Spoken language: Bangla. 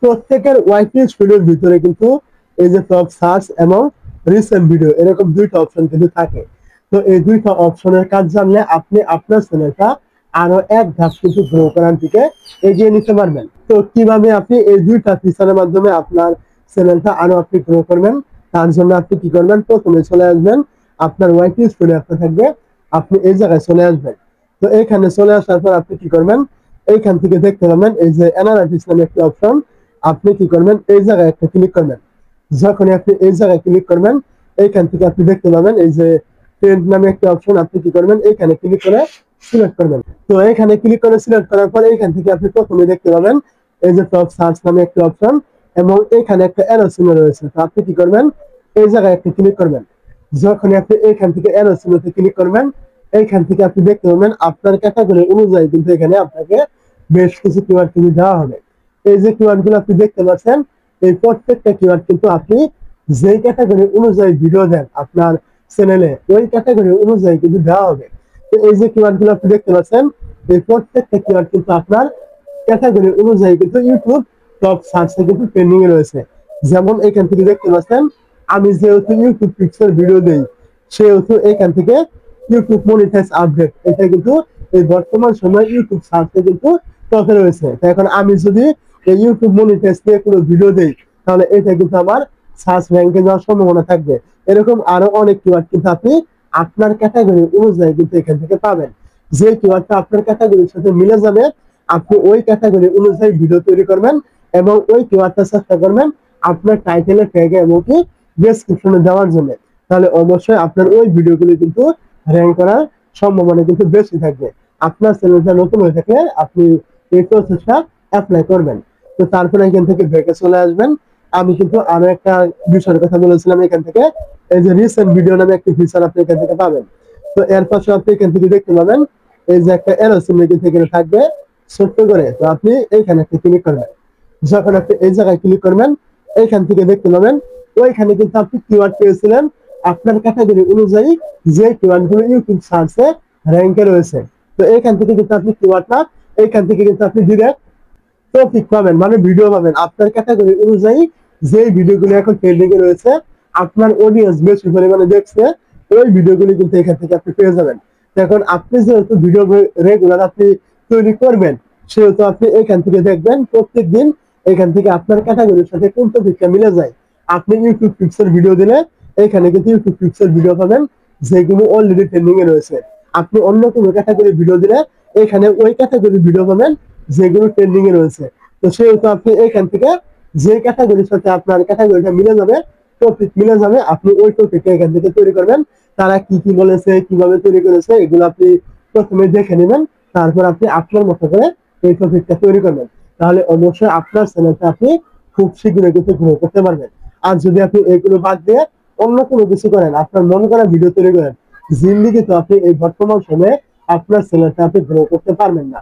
প্রত্যেকের ওয়াইটি স্টুডিওর ভিতরে কিন্তু এই যে টপ সার্চ এবং রিসেন্ট ভিডিও এরকম দুইটা অপশন কিন্তু থাকে। তো এই দুইটা অপশনের কাজ জানলে আপনি আপনার চ্যানেলটা আরো এক ধাপ কিন্তু গ্রো করার দিকে এগিয়ে নিতে পারবেন। তো কিভাবে আপনি এই দুইটা ফিচারের মাধ্যমে আপনার চ্যানেলটা আরো আপনি গ্রো করবেন, তার জন্য আপনি কি করবেন, প্রথমে চলে আসবেন আপনার ওয়াইটি স্টুডিও একটা থাকবে, আপনি এই জায়গায় চলে আসবেন। তো এইখানে চলে আসার পর আপনি কি করবেন, এইখান থেকে দেখতে পাবেন এই যে অ্যানালাইটিক্স নামে একটি অপশন, আপনি কি করবেন এই জায়গায় একটা ক্লিক করবেন। যখনই আপনি এই জায়গায় ক্লিক করবেন, এইখান থেকে আপনি দেখতে পাবেন এই যে ট্রেন্ড নামে একটা অপশন, আপনি কি করবেন এইখানে ক্লিক করে সিলেক্ট করবেন। তো এখানে ক্লিক করে সিলেক্ট করার পর এইখান থেকে আপনি প্রথমে দেখতে পাবেন এই যে টপ সার্চ নামে একটা অপশন এবং এখানে একটা অ্যারো চিহ্ন রয়েছে। তো আপনি কি করবেন, এই জায়গায় একটা ক্লিক করবেন। যখনই আপনি এইখান থেকে অ্যারো চিহ্নতে ক্লিক করবেন, এইখান থেকে আপনি দেখতে পাবেন আপনার ক্যাটাগরি অনুযায়ী কিন্তু এখানে আপনাকে বেশ কিছু কিওয়ার্ড কিন্তু দেওয়া হবে। এই যে কিওয়ার্ড গুলো আপনি দেখতে পাচ্ছেন, এই প্রত্যেকটা কিওয়ার্ড কিন্তু আপনি যে ক্যাটাগরি অনুযায়ী ভিডিও দেন আপনার চ্যানেলে, ওই ক্যাটাগরি অনুযায়ী কিন্তু দেওয়া হবে। তো এই যে কিওয়ার্ড গুলো আপনি দেখতে পাচ্ছেন, এই প্রত্যেকটা কিওয়ার্ড কিন্তু আপনার ক্যাটাগরি অনুযায়ী কিন্তু ইউটিউব টপ সার্চে কিন্তু ট্রেন্ডিং এ রয়েছে। যেমন এখান থেকে দেখতে পাচ্ছেন, আমি যেহেতু ইউটিউব পিক্সেল ভিডিও দেই, সেহেতু এখান থেকে ইউটিউব মনিটাইজ আপডেট এটা কিন্তু এই বর্তমান সময় ইউটিউব সার্চে কিন্তু টপে রয়েছে। তো এখন আমি যদি এই ইউটিউব মনিটাইজ দিয়ে কোনো ভিডিও দেই, তাহলে এটা কিন্তু আমার সার্চ র্যাঙ্কে যাওয়ার সম্ভাবনা থাকবে। এরকম আরো অনেক কিওয়ার্ড কিন্তু আপনি আপনার ক্যাটাগরি অনুযায়ী কিন্তু এখান থেকে পাবেন। যে কিওয়ার্ডটা আপনার ক্যাটাগরির সাথে মিলে যাবে, আপনি ওই ক্যাটাগরি অনুযায়ী ভিডিও তৈরি করবেন এবং ওই কিওয়ার্ডটা চেষ্টা করবেন আপনার টাইটেলে, ট্যাগে এবং কি ডেসক্রিপশনে দেওয়ার জন্য। তাহলে অবশ্যই আপনার ওই ভিডিওগুলি কিন্তু র্যাঙ্ক করার সম্ভাবনা কিন্তু বেশি থাকবে। আপনার চ্যানেলটা নতুন হয়ে থাকলে আপনি এই প্রসেসটা অ্যাপ্লাই করবেন। তো তারপরে এখান থেকে ব্রেকে চলে আসবেন। আমি কিন্তু আরো একটা বিষয়ের কথা বলেছিলাম, এখান থেকে এই যে রিসেন্ট ভিডিও নামে একটি ফিচার আপনি এখান থেকে পাবেন। তো এর পাশে আপনি এখান থেকে দেখতে পাবেন এই যে একটা এরো চিহ্ন কিন্তু এখানে থাকবে ছোট্ট করে। তো আপনি এইখানে একটা ক্লিক করবেন। যখন আপনি এই জায়গায় ক্লিক করবেন, এইখান থেকে দেখতে পাবেন ওইখানে কিন্তু আপনি কিওয়ার্ড পেয়েছিলেন আপনার ক্যাটাগরি অনুযায়ী, যে কিওয়ার্ড গুলো ইউটিউব সার্চে র্যাঙ্কে রয়েছে। তো এইখান থেকে কিন্তু আপনি কিওয়ার্ডটা, এইখান থেকে কিন্তু আপনি ডিরেক্ট টপিক পাবেন, মানে ভিডিও পাবেন আপনার ক্যাটাগরি অনুযায়ী। যে ভিডিওগুলো এখন ট্রেন্ডিং এ রয়েছে, আপনার অডিয়েন্স বেশি পরিমাণে দেখছে, ওই ভিডিওগুলি কিন্তু এখান থেকে আপনি পেয়ে যাবেন। এখন আপনি যেহেতু ভিডিও রেগুলার আপনি তৈরি করবেন, সেহেতু আপনি এখান থেকে দেখবেন প্রত্যেকদিন এখান থেকে আপনার ক্যাটাগরির সাথে কোন টপিকটা মিলে যায়। আপনি ইউটিউব পিক্সেল ভিডিও দিলে এখানে কিন্তু ইউটিউব পিক্সেল ভিডিও পাবেন যেগুলো অলরেডি ট্রেন্ডিং এ রয়েছে। আপনি অন্য কোনো ক্যাটাগরি ভিডিও দিলে এখানে ওই ক্যাটাগরি ভিডিও পাবেন যেগুলো ট্রেন্ডিং এ রয়েছে। তো সেহেতু আপনি এখান থেকে যে ক্যাটাগরির সাথে আপনার ক্যাটাগরিটা মিলে যাবে, টপিক মিলে যাবে, আপনি ওই টপিকটা এখান থেকে তৈরি করবেন। তারা কি কি বলেছে, কিভাবে তৈরি করেছে, এগুলো আপনি প্রথমে দেখে নেবেন। তারপর আপনি আপনার মতো করে এই টপিকটা তৈরি করবেন। তাহলে অবশ্যই আপনার চ্যানেলটা আপনি খুব শীঘ্রই কিন্তু গ্রো করতে পারবেন। আর যদি আপনি এগুলো বাদ দিয়ে অন্য কোনো কিছু করেন, আপনার মন করা ভিডিও তৈরি করেন, জিন্দিগি তো আপনি এই বর্তমান সময়ে আপনার চ্যানেলটা আপনি গ্রো করতে পারবেন না।